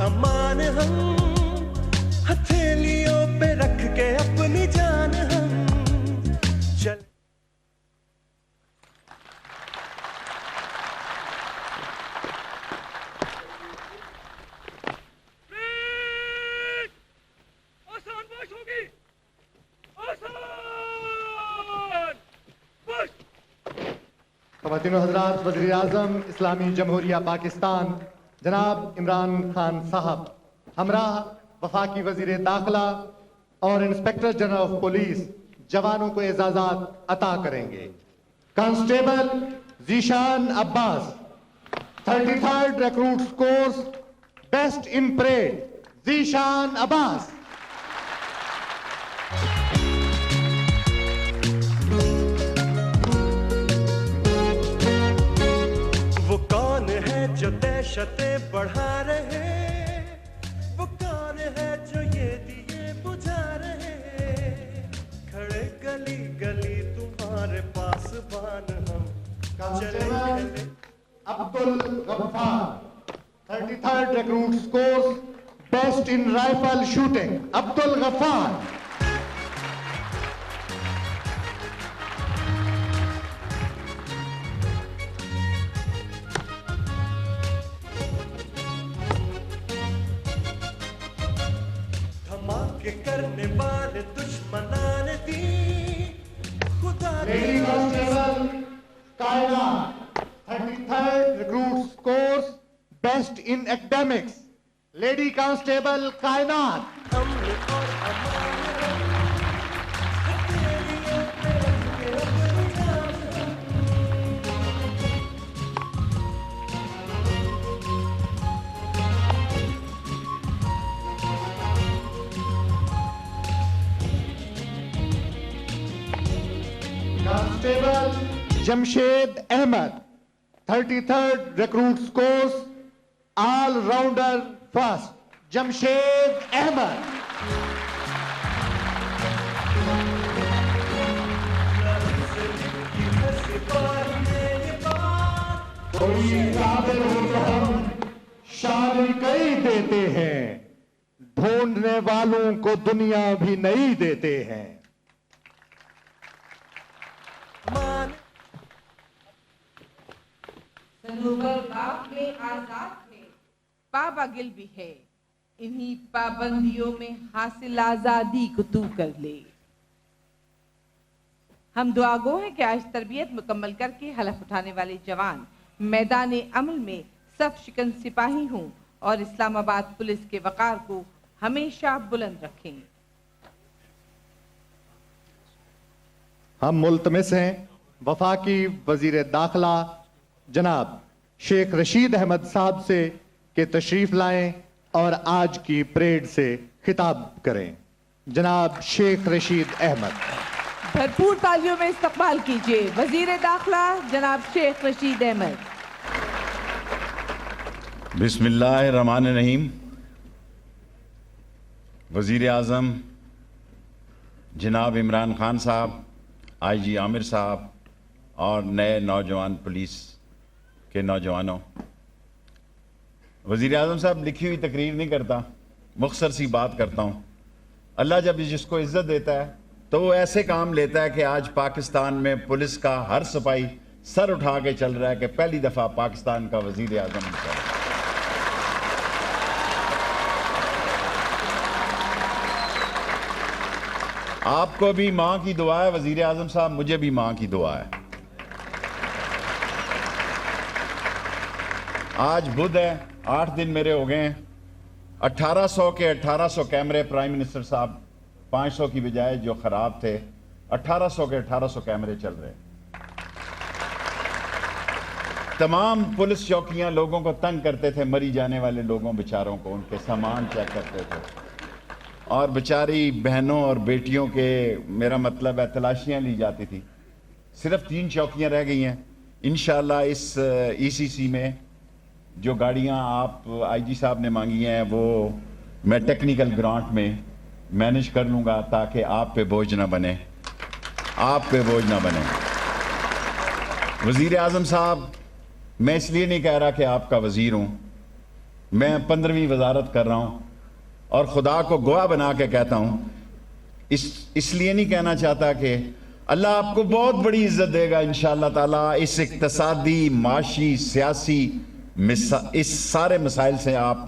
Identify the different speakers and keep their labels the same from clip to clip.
Speaker 1: अमान हम हथेलियों पे रख के अपनी जान हम चल।
Speaker 2: आसान बाश होगी, आसान बाश।
Speaker 3: ख़वातीन और हज़रात, वज़ीर आज़म इस्लामी जमहूरिया पाकिस्तान जनाब इमरान खान साहब हमराह वफाकी वज़ीर दाखिला और इंस्पेक्टर जनरल ऑफ पुलिस जवानों को एजाज़ात अता करेंगे। Constable Zeeshan Abbas 33rd recruits course best इन परेड ज़ीशान अब्बास।
Speaker 1: वो कौन है जो दहशतें बढ़ा रहे, वो कौन है जो ये दिए बुझा रहे, खड़े गली गली तुम्हारे पास बान हम चले चले।
Speaker 3: Abdul Ghaffar 33rd recruits course best in rifle shooting Abdul Ghaffar.
Speaker 1: धमाके करने वाले दुश्मनान दी खुदा
Speaker 3: लेडी कांस्टेबल कायनात 33rd recruits course best in academics lady constable कायनात।
Speaker 1: हमने और अमान हथेलियों पे रख के अपनी जान
Speaker 3: constable Jamshed Ahmed 33rd recruits course all rounder first Jamshed Ahmed. कोई काबिल हो तो हम शान कई देते हैं, ढूंढने वालों को दुनिया भी नहीं देते हैं।
Speaker 4: सनूबर बाप में आजाद थे, बाबा गिल भी है, इन्हीं पाबंदियों में हासिल आजादी को तू कर ले। हम दुआगो हैं कि आज तरबियत मुकम्मल करके हलफ उठाने वाले जवान मैदान अमल में सफ शिकन सिपाही हों और इस्लामाबाद पुलिस के वकार को हमेशा बुलंद रखें।
Speaker 3: हम मुल्तमिस हैं वफाकी वजीर दाखिला जनाब शेख रशीद अहमद साहब से कि तशरीफ लाएं और आज की परेड से खिताब करें। जनाब शेख रशीद अहमद।
Speaker 4: भरपूर तालियों में इस्तकबाल कीजिए वजीर दाखिला जनाब शेख रशीद अहमद।
Speaker 5: बिस्मिल्लाहिर्रहमानिर्रहीम। वजीर आज़म जनाब इमरान खान साहब, IG आमिर साहब और नए नौजवान पुलिस के नौजवानों, वज़ीर आज़म साहब लिखी हुई तकरीर नहीं करता, मुख्तसर सी बात करता हूँ। अल्लाह जब जिसको इज़्ज़त देता है तो वो ऐसे काम लेता है कि आज पाकिस्तान में पुलिस का हर सिपाही सर उठा के चल रहा है कि पहली दफ़ा पाकिस्तान का वज़ीर आज़म है। आपको भी माँ की दुआ है वज़ीर आज़म साहब, मुझे भी माँ की दुआ है। आज बुध है, 8 दिन मेरे हो गए हैं। 1800 के 1800 कैमरे प्राइम मिनिस्टर साहब, 500 की बजाय जो खराब थे 1800 के 1800 कैमरे चल रहे। तमाम पुलिस चौकियां लोगों को तंग करते थे, मरी जाने वाले लोगों बेचारों को उनके सामान चेक करते थे और बेचारी बहनों और बेटियों के, मेरा मतलब है, तलाशियां ली जाती थी। सिर्फ 3 चौकियां रह गई हैं। इंशाअल्लाह इस ECC में जो गाड़ियां आप IG साहब ने मांगी हैं वो मैं टेक्निकल ग्रांट में मैनेज कर लूँगा ताकि आप पे बोझ ना बने, आप पे बोझ ना बने। वज़ीर आज़म साहब, मैं इसलिए नहीं कह रहा कि आपका वज़ीर हूँ, میں 15ویں وزارت کر رہا ہوں اور خدا کو گواہ بنا کے کہتا ہوں، اس لیے نہیں کہنا چاہتا کہ اللہ آپ کو بہت بڑی عزت دے گا انشاءاللہ تعالیٰ، اس اقتصادی، معاشی، سیاسی اس سارے مسائل سے آپ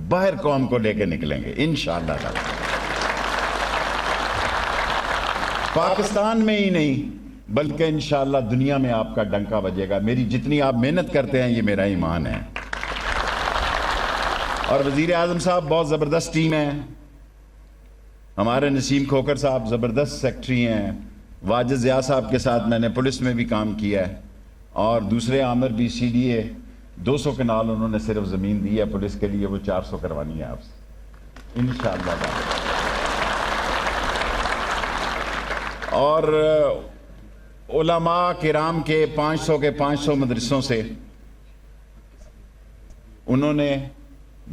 Speaker 5: باہر قوم کو لے کے نکلیں گے انشاءاللہ تعالیٰ۔ پاکستان میں ہی نہیں بلکہ انشاءاللہ دنیا میں آپ کا ڈنکا بجے گا۔ میری جتنی آپ محنت کرتے ہیں یہ میرا ایمان ہے۔ اور وزیر اعظم صاحب بہت زبردست ٹیم ہے، ہمارے نسیم کھوکر صاحب زبردست سیکٹری ہیں، واجد ضیاء صاحب کے ساتھ میں نے پولیس میں بھی کام کیا ہے، اور دوسرے عامر بھی CDA 200 کنال انہوں نے صرف زمین دی ہے پولیس کے لیے، وہ 400 کروانی ہے آپ سے انشاءاللہ تعالی۔ اور علماء کرام کے 500 مدرسوں سے انہوں نے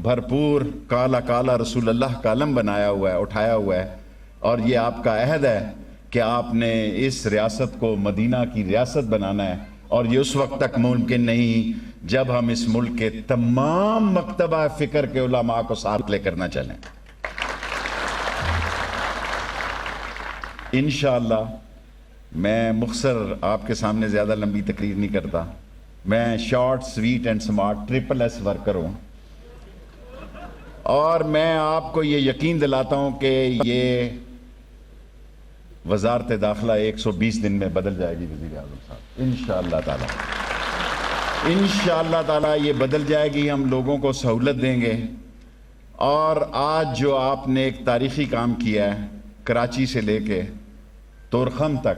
Speaker 5: بھرپور کالا کالا رسول اللہ کا علم بنایا ہوا ہے، اٹھایا ہوا ہے، اور یہ آپ کا عہد ہے کہ آپ نے اس ریاست کو مدینہ کی ریاست بنانا ہے، اور یہ اس وقت تک ممکن نہیں جب ہم اس ملک کے تمام مکتبہ فکر کے علماء کو ساتھ لے کر نہ چلیں۔ انشاءاللہ میں مختصر آپ کے سامنے زیادہ لمبی تقریر نہیں کرتا، میں short sweet and smart SSS worker ہوں، اور میں آپ کو یہ یقین دلاتا ہوں کہ یہ وزارت داخلہ 120 دن میں بدل جائے گی وزیر اعظم صاحب انشاءاللہ تعالی، انشاءاللہ تعالی یہ بدل جائے گی، ہم لوگوں کو سہولت دیں گے۔ اور آج جو آپ نے ایک تاریخی کام کیا ہے، کراچی سے لے کے تورخم تک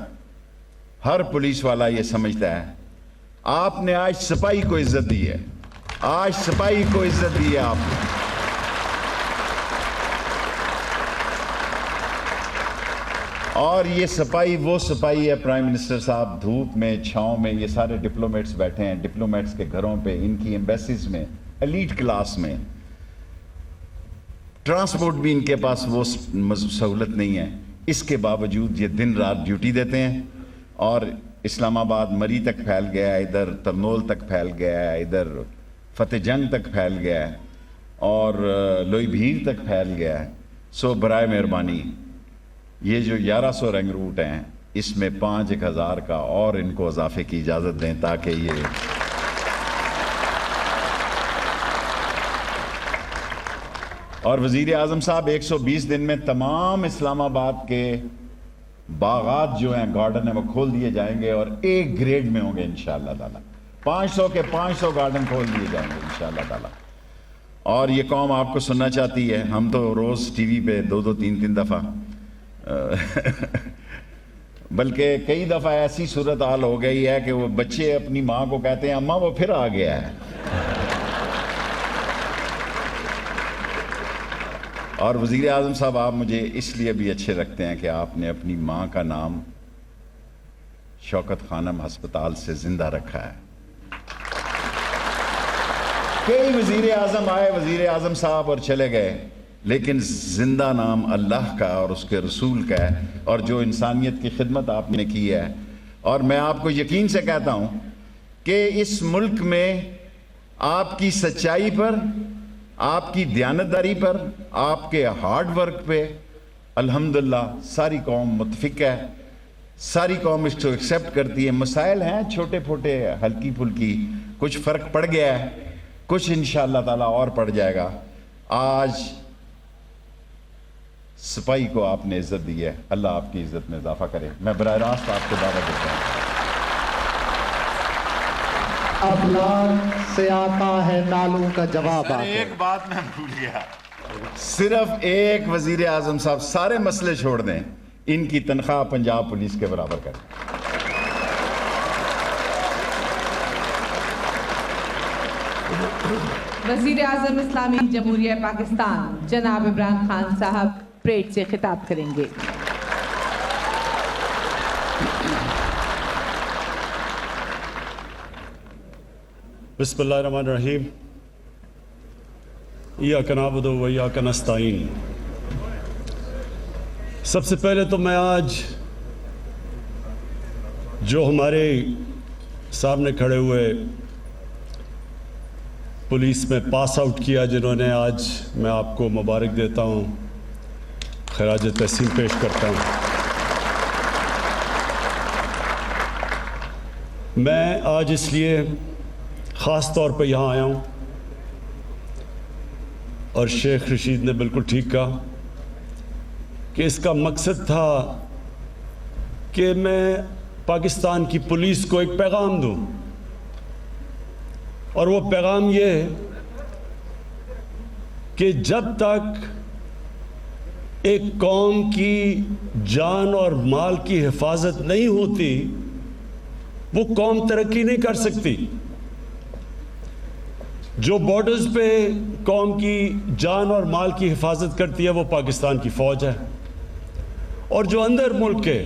Speaker 5: ہر پولیس والا یہ سمجھتا ہے، آپ نے آج سپاہی کو عزت دی ہے، آج سپاہی کو عزت دی ہے آپ نے۔ اور یہ سپاہی وہ سپاہی ہے پرائم منسٹر صاحب، دھوپ میں چھاؤں میں یہ سارے ڈپلومیٹس بیٹھے ہیں، ڈپلومیٹس کے گھروں پہ، ان کی ایمبیسیز میں، ایلیٹ کلاس میں، ٹرانسپورٹ بھی ان کے پاس وہ سہولت نہیں ہے، اس کے باوجود یہ دن رات ڈیوٹی دیتے ہیں، اور اسلام آباد مری تک پھیل گیا ہے، ادھر ترنول تک پھیل گیا ہے، ادھر فتح جنگ تک پھیل گیا ہے، اور لوئی بھیر تک پھیل گیا ہے۔ سو برائے مہربانی یہ جو 1100 رنگ روٹ ہیں، اس میں 5000 کا اور ان کو اضافے کی اجازت دیں تاکہ یہ اور وزیر اعظم صاحب 120 دن میں تمام اسلام آباد کے باغات جو ہیں، گارڈن ہیں، وہ کھول دیے جائیں گے، اور ایک گریڈ میں ہوں گے انشاءاللہ تعالی، 500 کے 500 گارڈن کھول دیے جائیں گے انشاءاللہ تعالی۔ اور یہ قوم آپ کو سننا چاہتی ہے، ہم تو روز ٹی وی پہ 2 3 دفعہ بلکہ کئی دفعہ ایسی صورتحال ہو گئی ہے کہ وہ بچے اپنی ماں کو کہتے ہیں اماں وہ پھر آ گیا ہے۔ اور وزیر اعظم صاحب آپ مجھے اس لیے بھی اچھے لگتے ہیں کہ آپ نے اپنی ماں کا نام شوکت خانم ہسپتال سے زندہ رکھا ہے۔ کئی وزیر اعظم آئے، وزیر اعظم صاحب، اور چلے گئے، لیکن زندہ نام اللہ کا اور اس کے رسول کا ہے، اور جو انسانیت کی خدمت آپ نے کی ہے۔ اور میں آپ کو یقین سے کہتا ہوں کہ اس ملک میں آپ کی سچائی پر، آپ کی دیانتداری پر، آپ کے ہارڈ ورک پہ الحمدللہ ساری قوم متفق ہے، ساری قوم اس کو ایکسیپٹ کرتی ہے۔ مسائل ہیں چھوٹے پھوٹے، ہلکی پھلکی، کچھ فرق پڑ گیا ہے، کچھ انشاءاللہ تعالیٰ اور پڑ جائے گا۔ آج سپاہی کو آپ نے عزت دی ہے، اللہ آپ کی عزت میں اضافہ کرے۔ میں براہ راست آپ کو دعوت دیتا ہوں۔
Speaker 3: افلاک سے آتا ہے نالوں کا جواب آتا ہے۔
Speaker 5: ایک بات میں بھول گیا، صرف ایک وزیر اعظم صاحب سارے مسئلے چھوڑ دیں، ان کی تنخواہ پنجاب پولیس کے برابر کریں۔
Speaker 4: وزیر اعظم اسلامی جمہوریہ پاکستان جناب عمران خان صاحب پریڈ سے خطاب کریں گے۔
Speaker 6: بسم اللہ الرحمن الرحیم۔ ایاک نعبد و ایاک نستعین۔ سب سے پہلے تو میں آج جو ہمارے سامنے کھڑے ہوئے पुलिस में पास आउट किया, जिन्होंने आज मैं आपको मुबारक देता हूँ, खराज तहसीन पेश करता हूँ। मैं आज इसलिए ख़ास तौर पे यहाँ आया हूँ, और शेख रशीद ने बिल्कुल ठीक कहा कि इसका मकसद था कि मैं पाकिस्तान की पुलिस को एक पैगाम दूँ, और वो पैगाम ये कि जब तक एक कौम की जान और माल की हिफाजत नहीं होती, वो कौम तरक्की नहीं कर सकती। जो बॉर्डर्स पे कौम की जान और माल की हिफाजत करती है वो पाकिस्तान की फ़ौज है, और जो अंदर मुल्क के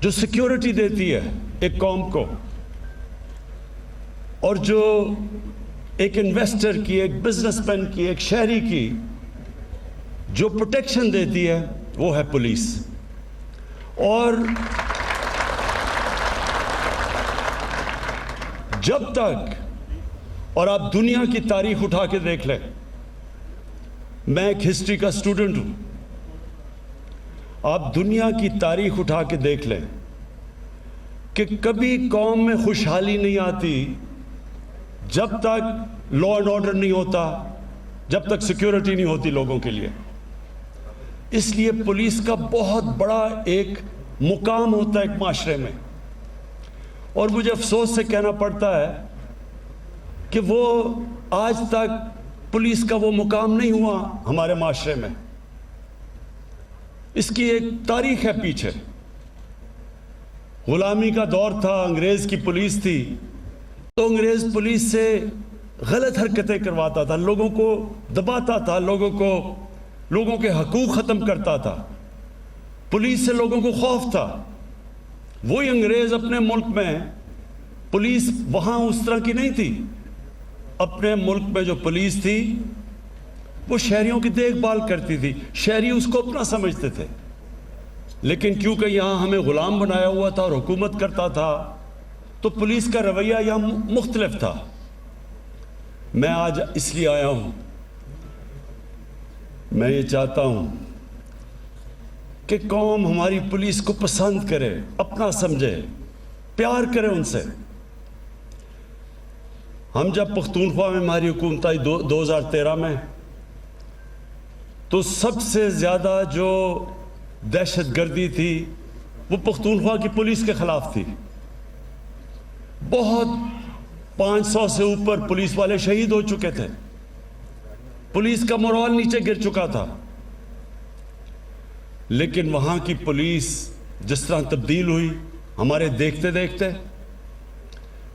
Speaker 6: जो सिक्योरिटी देती है एक कौम को, और जो एक इन्वेस्टर की, एक बिजनेसमैन की, एक शहरी की जो प्रोटेक्शन देती है, वो है पुलिस। और जब तक, और आप दुनिया की तारीख उठा के देख लें, मैं एक हिस्ट्री का स्टूडेंट हूं, आप दुनिया की तारीख उठा के देख लें कि कभी कौम में खुशहाली नहीं आती जब तक लॉ एंड ऑर्डर नहीं होता, जब तक सिक्योरिटी नहीं होती लोगों के लिए। इसलिए पुलिस का बहुत बड़ा एक मुकाम होता है एक माशरे में, और मुझे अफसोस से कहना पड़ता है कि वो आज तक पुलिस का वो मुकाम नहीं हुआ हमारे माशरे में। इसकी एक तारीख है पीछे। गुलामी का दौर था, अंग्रेज की पुलिस थी, तो अंग्रेज पुलिस से गलत हरकतें करवाता था, लोगों को दबाता था, लोगों के हकूक ख़त्म करता था। पुलिस से लोगों को खौफ था। वही अंग्रेज अपने मुल्क में, पुलिस वहाँ उस तरह की नहीं थी। अपने मुल्क में जो पुलिस थी वो शहरियों की देखभाल करती थी, शहरी उसको अपना समझते थे। लेकिन क्योंकि यहाँ हमें ग़ुलाम बनाया हुआ था और हुकूमत करता था, तो पुलिस का रवैया यहाँ मुख्तलिफ था। मैं आज इसलिए आया हूँ, मैं ये चाहता हूँ कि कौम हमारी पुलिस को पसंद करे, अपना समझे, प्यार करे उनसे। हम जब पख्तूनख्वा में हमारी हुकूमत आई 2013 में, तो सबसे ज़्यादा जो दहशतगर्दी थी वो पख्तूनख्वा की पुलिस के ख़िलाफ़ थी। बहुत 500 से ऊपर पुलिस वाले शहीद हो चुके थे, पुलिस का मोराल नीचे गिर चुका था। लेकिन वहाँ की पुलिस जिस तरह तब्दील हुई हमारे देखते देखते,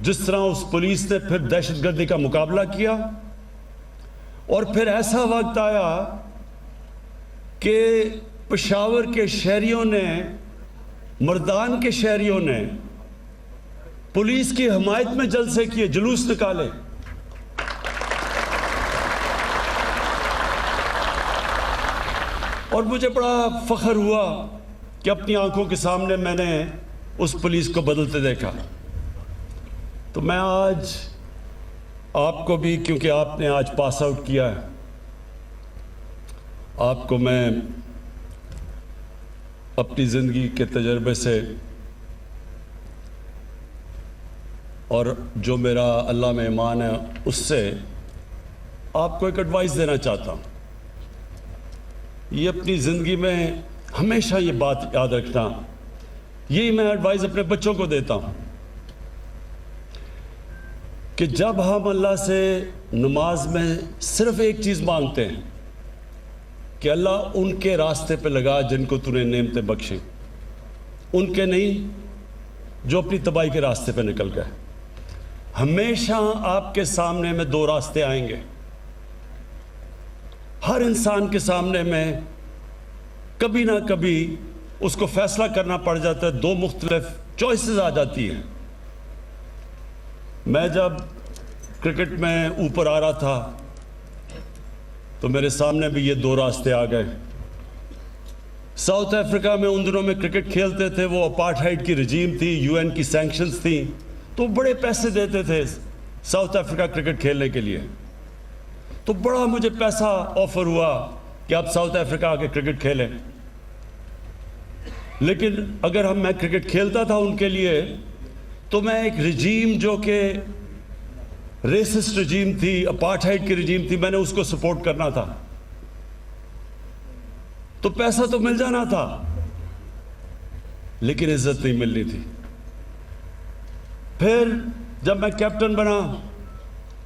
Speaker 6: जिस तरह उस पुलिस ने फिर दहशतगर्दी का मुकाबला किया, और फिर ऐसा वक्त आया कि पेशावर के शहरियों ने, मर्दान के शहरियों ने पुलिस की हमायत में जलसे किए, जुलूस निकाले। और मुझे बड़ा फख्र हुआ कि अपनी आंखों के सामने मैंने उस पुलिस को बदलते देखा। तो मैं आज आपको भी, क्योंकि आपने आज पास आउट किया है, आपको मैं अपनी ज़िंदगी के तजर्बे से और जो मेरा अल्लाह में ईमान है उससे आपको एक एडवाइस देना चाहता हूँ। ये अपनी ज़िंदगी में हमेशा ये बात याद रखना, यही मैं एडवाइस अपने बच्चों को देता हूँ कि जब हम अल्लाह से नमाज में सिर्फ एक चीज़ मांगते हैं कि अल्लाह उनके रास्ते पे लगा जिनको तूने नेमतें बख्शी, उनके नहीं जो अपनी तबाही के रास्ते पे निकल गए। हमेशा आपके सामने में दो रास्ते आएंगे, हर इंसान के सामने में कभी ना कभी उसको फैसला करना पड़ जाता है, दो मुख्तलिफ चॉइसेस आ जाती हैं। मैं जब क्रिकेट में ऊपर आ रहा था तो मेरे सामने भी ये दो रास्ते आ गए। साउथ अफ्रीका में उन दिनों में क्रिकेट खेलते थे, वो अपार्थाइड की रजीम थी, यूएन की सैंक्शंस थी, तो बड़े पैसे देते थे ساؤتھ افریقہ کرکٹ کھیلنے کے لیے. تو بڑا مجھے پیسہ آفر ہوا کہ آپ ساؤتھ افریقہ آ کے کرکٹ کھیلیں. لیکن اگر میں کرکٹ کھیلتا تھا ان کے لیے تو میں ایک رجیم جو کہ ریسسٹ رجیم تھی, اپارٹھائڈ کی رجیم تھی, میں نے اس کو سپورٹ کرنا تھا. تو پیسہ تو مل جانا تھا لیکن عزت نہیں ملنی تھی. پھر جب میں کیپٹن بنا,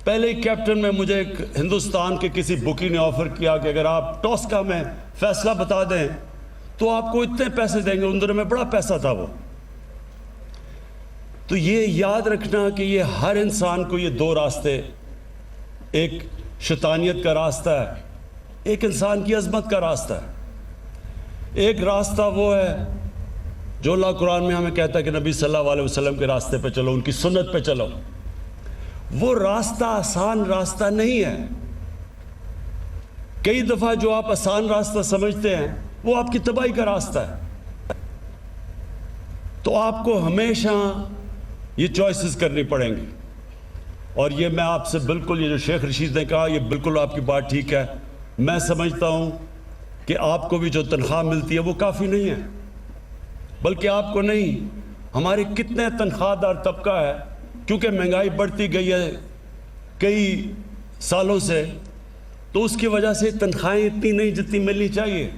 Speaker 6: پہلے ہی کیپٹن میں مجھے ایک ہندوستان کے کسی بکی نے آفر کیا کہ اگر آپ ٹاس کا میں فیصلہ بتا دیں تو آپ کو اتنے پیسے دیں گے. ان دنوں میں بڑا پیسہ تھا وہ. تو یہ یاد رکھنا کہ یہ ہر انسان کو یہ دو راستے, ایک شیطانیت کا راستہ ہے, ایک انسان کی عظمت کا راستہ ہے. ایک راستہ وہ ہے جو اللہ قرآن میں ہمیں کہتا ہے کہ نبی صلی اللہ علیہ وسلم کے راستے پہ چلو, ان کی سنت پہ چلو. وہ راستہ آسان راستہ نہیں ہے. کئی دفعہ جو آپ آسان راستہ سمجھتے ہیں وہ آپ کی تباہی کا راستہ ہے. تو آپ کو ہمیشہ یہ چوائسز کرنی پڑیں گی. اور یہ میں آپ سے بالکل, یہ جو شیخ رشید نے کہا, یہ بالکل آپ کی بات ٹھیک ہے. میں سمجھتا ہوں کہ آپ کو بھی جو تنخواہ ملتی ہے وہ کافی نہیں ہے. بلکہ آپ کو نہیں, ہمارے کتنے تنخواہ دار طبقہ ہے, کیونکہ مہنگائی بڑھتی گئی ہے کئی سالوں سے, تو اس کی وجہ سے تنخواہیں اتنی نہیں جتنی ملنی چاہیے.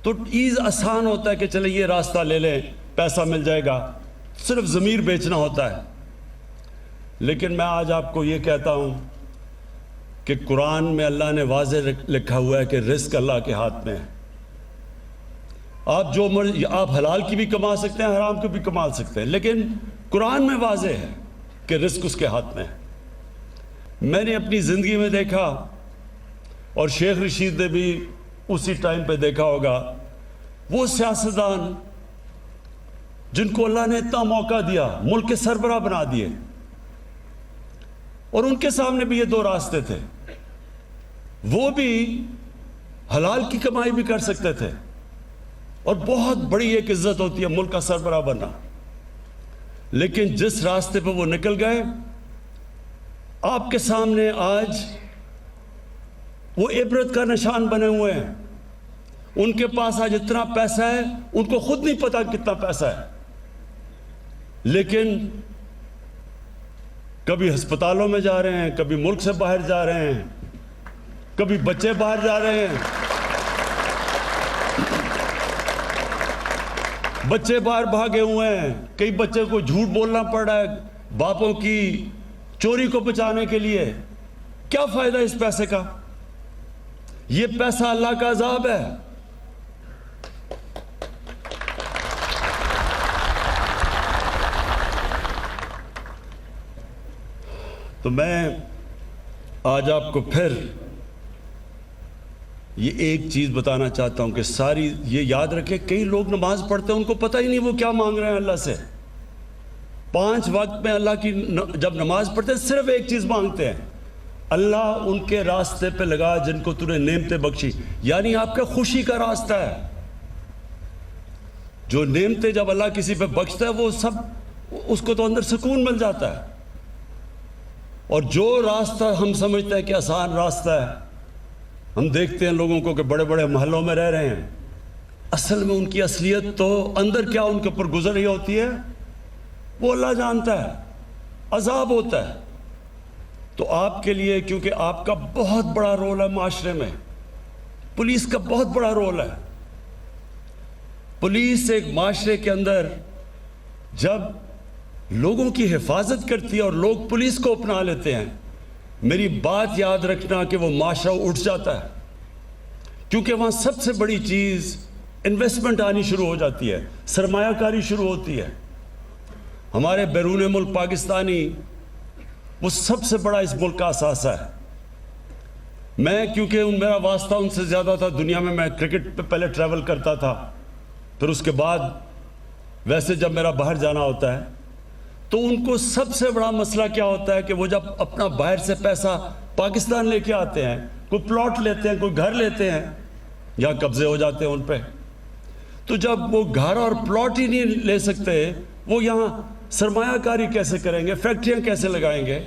Speaker 6: تو ایز آسان ہوتا ہے کہ چلے یہ راستہ لے لیں, پیسہ مل جائے گا, صرف ضمیر بیچنا ہوتا ہے. لیکن میں آج آپ کو یہ کہتا ہوں کہ قرآن میں اللہ نے واضح لکھا ہوا ہے کہ رزق اللہ کے ہاتھ میں ہے. آپ جو مرضی, آپ حلال کی بھی کما سکتے ہیں, حرام کی بھی کما سکتے ہیں, لیکن قرآن میں واضح ہے کہ رزق اس کے ہاتھ میں ہے. میں نے اپنی زندگی میں دیکھا, اور شیخ رشید نے بھی اسی ٹائم پہ دیکھا ہوگا, وہ سیاستدان جن کو اللہ نے اتنا موقع دیا, ملک کے سربراہ بنا دیے, اور ان کے سامنے بھی یہ دو راستے تھے. وہ بھی حلال کی کمائی بھی کر سکتے تھے, اور بہت بڑی ایک عزت ہوتی ہے ملک کا سربراہ بننا. لیکن جس راستے پہ وہ نکل گئے, آپ کے سامنے آج وہ عبرت کا نشان بنے ہوئے ہیں. ان کے پاس آج اتنا پیسہ ہے, ان کو خود نہیں پتا کتنا پیسہ ہے, لیکن کبھی ہسپتالوں میں جا رہے ہیں, کبھی ملک سے باہر جا رہے ہیں, کبھی بچے باہر جا رہے ہیں, بچے باہر بھاگے ہوئے ہیں. کئی بچے کو جھوٹ بولنا پڑ رہا ہے باپوں کی چوری کو بچانے کے لیے. کیا فائدہ اس پیسے کا؟ یہ پیسہ اللہ کا عذاب ہے. تو میں آج آپ کو پھر یہ ایک چیز بتانا چاہتا ہوں کہ ساری یہ یاد رکھیں, کئی لوگ نماز پڑھتے ہیں ان کو پتہ ہی نہیں وہ کیا مانگ رہے ہیں اللہ سے. 5 وقت میں اللہ کی جب نماز پڑھتے ہیں صرف ایک چیز مانگتے ہیں, اللہ ان کے راستے پہ لگا جن کو تو نے نعمتیں بخشی. یعنی آپ کا خوشی کا راستہ ہے. جو نعمتیں جب اللہ کسی پہ بخشتا ہے وہ سب, اس کو تو اندر سکون مل جاتا ہے. اور جو راستہ ہم سمجھتے ہیں کہ آسان راستہ ہے, ہم دیکھتے ہیں لوگوں کو کہ بڑے بڑے محلوں میں رہ رہے ہیں, اصل میں ان کی اصلیت تو اندر کیا ان کے اوپر گزر رہی ہوتی ہے وہ اللہ جانتا ہے. عذاب ہوتا ہے. تو آپ کے لیے, کیونکہ آپ کا بہت بڑا رول ہے معاشرے میں, پولیس کا بہت بڑا رول ہے. پولیس ایک معاشرے کے اندر جب لوگوں کی حفاظت کرتی ہے اور لوگ پولیس کو اپنا لیتے ہیں, میری بات یاد رکھنا کہ وہ معاشرہ اٹھ جاتا ہے. کیونکہ وہاں سب سے بڑی چیز انویسٹمنٹ آنی شروع ہو جاتی ہے, سرمایہ کاری شروع ہوتی ہے. ہمارے بیرون ملک پاکستانی وہ سب سے بڑا اس ملک کا اثاثہ ہے. میں کیونکہ میرا واسطہ ان سے زیادہ تھا دنیا میں کرکٹ پہ پہلے ٹریول کرتا تھا, پھر اس کے بعد ویسے جب میرا باہر جانا ہوتا ہے تو ان کو سب سے بڑا مسئلہ کیا ہوتا ہے کہ وہ جب اپنا باہر سے پیسہ پاکستان لے کے آتے ہیں, کوئی پلاٹ لیتے ہیں, کوئی گھر لیتے ہیں, یا قبضے ہو جاتے ہیں ان پہ, تو جب وہ گھر اور پلاٹ ہی نہیں لے سکتے, وہ یہاں सरमाया कारी कैसे करेंगे, फैक्ट्रियां कैसे लगाएंगे,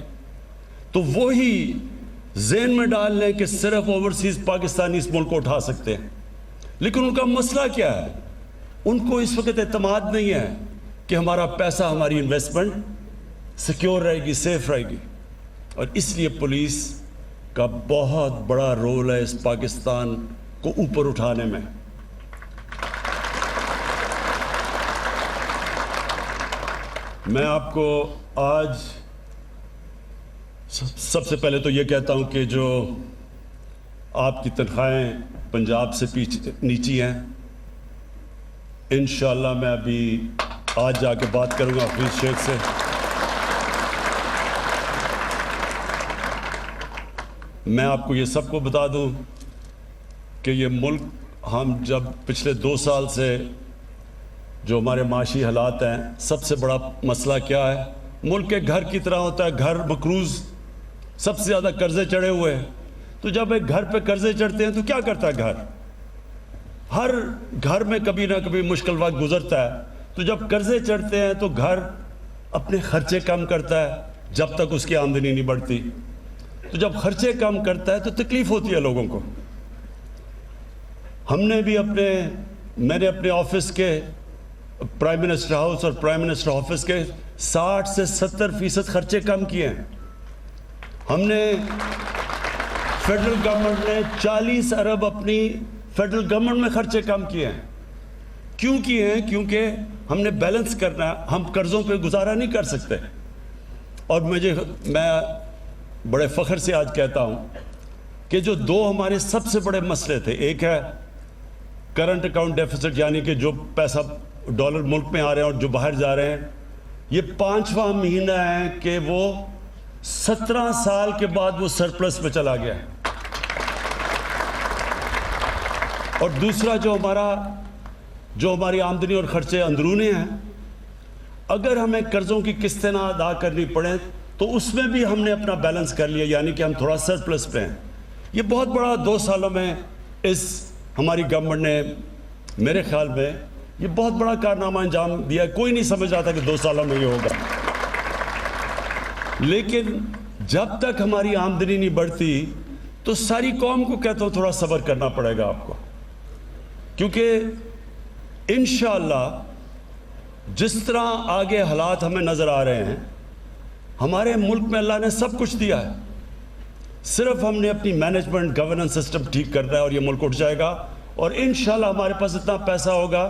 Speaker 6: तो वही ज़हन में डाल लें कि सिर्फ ओवरसीज़ पाकिस्तानी इस मुल्क को उठा सकते हैं। लेकिन उनका मसला क्या है? उनको इस वक्त एतमाद नहीं है कि हमारा पैसा, हमारी इन्वेस्टमेंट सिक्योर रहेगी, सेफ रहेगी। और इसलिए पुलिस का बहुत बड़ा रोल है इस पाकिस्तान को ऊपर उठाने में। मैं आपको आज सबसे पहले तो ये कहता हूं कि जो आपकी तनख्वाहें पंजाब से नीची हैं, इंशाअल्लाह मैं अभी आज जाके बात करूंगा हफीज शेख से। मैं आपको ये सबको बता दूं कि ये मुल्क, हम जब पिछले 2 साल से जो हमारे माशी हालात हैं, सबसे बड़ा मसला क्या है? मुल्क के घर की तरह होता है, घर मकरूज, सबसे ज़्यादा कर्जे चढ़े हुए हैं। तो जब एक घर पे कर्जे चढ़ते हैं तो क्या करता है घर? हर घर में कभी ना कभी मुश्किल वक्त गुजरता है। तो जब कर्जे चढ़ते हैं तो घर अपने खर्चे कम करता है जब तक उसकी आमदनी नहीं बढ़ती। तो जब खर्चे कम करता है तो तकलीफ होती है लोगों को। मैंने अपने ऑफिस के, प्राइम मिनिस्टर हाउस और प्राइम मिनिस्टर ऑफिस के 60 से 70% खर्चे कम किए हैं। हमने, फेडरल गवर्नमेंट ने 40 अरब अपनी फेडरल गवर्नमेंट में खर्चे कम किए हैं। क्यों किए हैं? क्योंकि हमने बैलेंस करना है, हम कर्जों पे गुजारा नहीं कर सकते। और मैं बड़े फ़ख्र से आज कहता हूं कि जो 2 हमारे सबसे बड़े मसले थे, एक है करंट अकाउंट डेफिसिट, यानी कि जो पैसा डॉलर मुल्क में आ रहे हैं और जो बाहर जा रहे हैं, ये 5वां महीना है कि वो 17 साल के बाद वो सरप्लस में चला गया है। और दूसरा जो हमारी आमदनी और खर्चे अंदरूनी हैं, अगर हमें कर्जों की किस्तें ना अदा करनी पड़े तो उसमें भी हमने अपना बैलेंस कर लिया, यानी कि हम थोड़ा सरप्लस पे हैं। ये बहुत बड़ा 2 सालों में हमारी गवर्नमेंट ने, मेरे ख्याल में ये बहुत बड़ा कारनामा अंजाम दिया। कोई नहीं समझ रहा था कि 2 सालों में ये होगा। लेकिन जब तक हमारी आमदनी नहीं बढ़ती तो सारी कौम को कहता हूं थोड़ा सब्र करना पड़ेगा आपको, क्योंकि इंशाअल्लाह जिस तरह आगे हालात हमें नजर आ रहे हैं, हमारे मुल्क में अल्लाह ने सब कुछ दिया है, सिर्फ हमने अपनी मैनेजमेंट गवर्नेंस सिस्टम ठीक करना है और ये मुल्क उठ जाएगा। और इंशाअल्लाह हमारे पास इतना पैसा होगा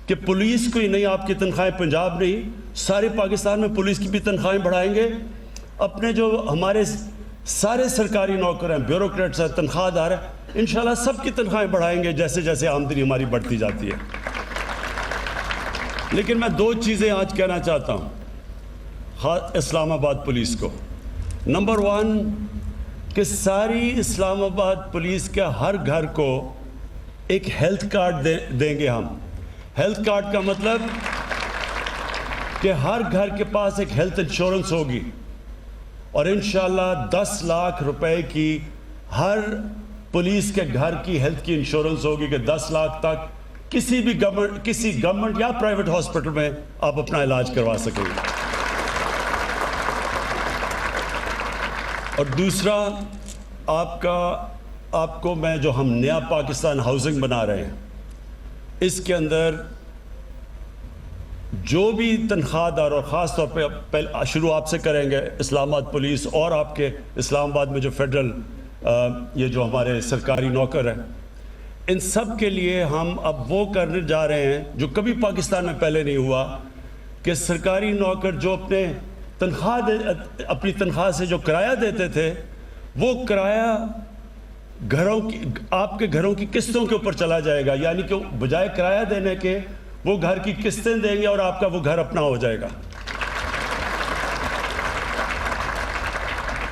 Speaker 6: कि पुलिस को ही नहीं, आपकी तनख्वाहें पंजाब नहीं, सारे पाकिस्तान में पुलिस की भी तनख्वाहें बढ़ाएंगे। अपने जो हमारे सारे सरकारी नौकर हैं, ब्यूरोक्रेट्स हैं, तनख्वाहदार हैं, इंशाअल्लाह सबकी तनख्वाहें बढ़ाएंगे जैसे जैसे आमदनी हमारी बढ़ती जाती है। लेकिन मैं 2 चीज़ें आज कहना चाहता हूँ इस्लामाबाद पुलिस को। नंबर 1 कि सारी इस्लामाबाद पुलिस के हर घर को एक हेल्थ कार्ड देंगे हम। हेल्थ कार्ड का मतलब कि हर घर के पास एक हेल्थ इंश्योरेंस होगी और इंशाअल्लाह 10 लाख रुपए की हर पुलिस के घर की हेल्थ की इंश्योरेंस होगी कि 10 लाख तक किसी गवर्नमेंट या प्राइवेट हॉस्पिटल में आप अपना इलाज करवा सकेंगे। और दूसरा, आपको मैं जो हम नया पाकिस्तान हाउसिंग बना रहे हैं, इसके अंदर जो भी तनख्वाहदार, और ख़ास तौर पे पहले शुरू आपसे करेंगे, इस्लामाबाद पुलिस और आपके इस्लामाबाद में जो फेडरल ये जो हमारे सरकारी नौकर हैं, इन सब के लिए हम अब वो करने जा रहे हैं जो कभी पाकिस्तान में पहले नहीं हुआ, कि सरकारी नौकर जो अपनी तनख्वाह से जो किराया देते थे, वो किराया आपके घरों की किस्तों के ऊपर चला जाएगा। यानी कि बजाय किराया देने के वो घर की किस्तें देंगे और आपका वो घर अपना हो जाएगा।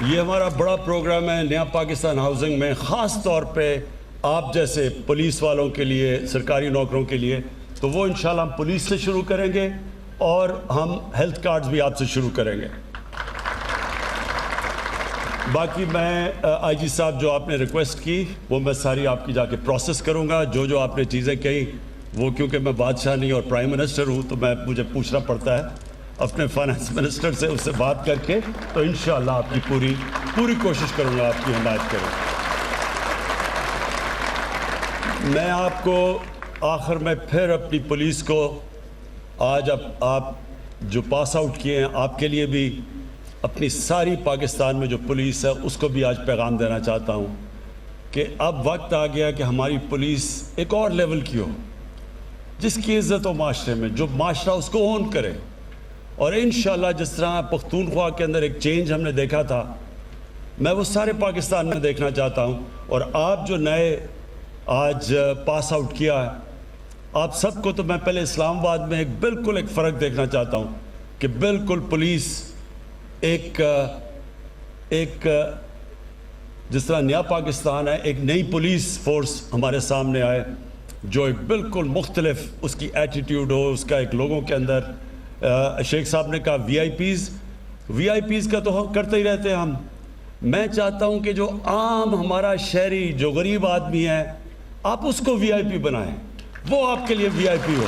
Speaker 6: ये हमारा बड़ा प्रोग्राम है नया पाकिस्तान हाउसिंग में, ख़ास तौर पे आप जैसे पुलिस वालों के लिए, सरकारी नौकरों के लिए। तो वो इंशाल्लाह हम पुलिस से शुरू करेंगे और हम हेल्थ कार्ड्स भी आपसे शुरू करेंगे। बाकी मैं आईजी साहब जो आपने रिक्वेस्ट की वो मैं सारी आपकी जाके प्रोसेस करूंगा। जो आपने चीज़ें कही वो, क्योंकि मैं बादशाह नहीं और प्राइम मिनिस्टर हूं तो मुझे पूछना पड़ता है, اپنے فائنانس منسٹر سے اس سے بات کر کے تو انشاءاللہ آپ کی پوری کوشش کروں گا آپ کی حمایت کروں. میں آپ کو آخر میں پھر اپنی پولیس کو آج آپ جو پاس آؤٹ کیے ہیں آپ کے لیے بھی اپنی ساری پاکستان میں جو پولیس ہے اس کو بھی آج پیغام دینا چاہتا ہوں کہ اب وقت آ گیا کہ ہماری پولیس ایک اور لیول کی ہو جس کی عزت ہو معاشرے میں, جو معاشرہ اس کو اون کرے. اور انشاءاللہ جس طرح پختونخوا کے اندر ایک چینج ہم نے دیکھا تھا میں وہ سارے پاکستان میں دیکھنا چاہتا ہوں. اور آپ جو نئے آج پاس آؤٹ کیا ہے آپ سب کو تو میں پہلے اسلام آباد میں بالکل ایک فرق دیکھنا چاہتا ہوں کہ بالکل پولیس ایک جس طرح نیا پاکستان ہے ایک نئی پولیس فورس ہمارے سامنے آئے جو ایک بالکل مختلف اس کی ایٹیٹیوڈ ہو, اس کا ایک لوگوں کے اندر. شیخ صاحب نے کہا وی آئی پیز کا تو ہم کرتے ہی رہتے ہیں. میں چاہتا ہوں کہ جو عام ہمارا شہری جو غریب آدمی ہے آپ اس کو وی آئی پی بنائیں, وہ آپ کے لیے وی آئی پی ہو,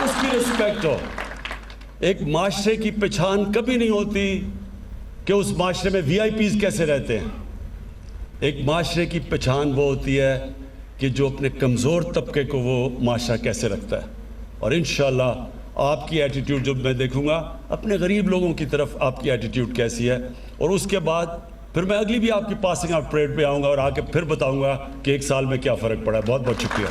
Speaker 6: اس کی رسپیکٹ ہو. ایک معاشرے کی پہچان کبھی نہیں ہوتی کہ اس معاشرے میں وی آئی پیز کیسے رہتے ہیں. ایک معاشرے کی پہچان وہ ہوتی ہے کہ جو اپنے کمزور طبقے کو وہ معاشرہ کیسے رکھتا ہے. اور انشاءاللہ آپ کی ایٹیٹیوڈ جب میں دیکھوں گا اپنے غریب لوگوں کی طرف آپ کی ایٹیٹیوڈ کیسی ہے, اور اس کے بعد پھر میں اگلی بھی آپ کی پاسنگ آؤٹ پریڈ پہ آؤں گا اور آ کے پھر بتاؤں گا کہ ایک سال میں کیا فرق پڑا ہے. بہت بہت شکریہ.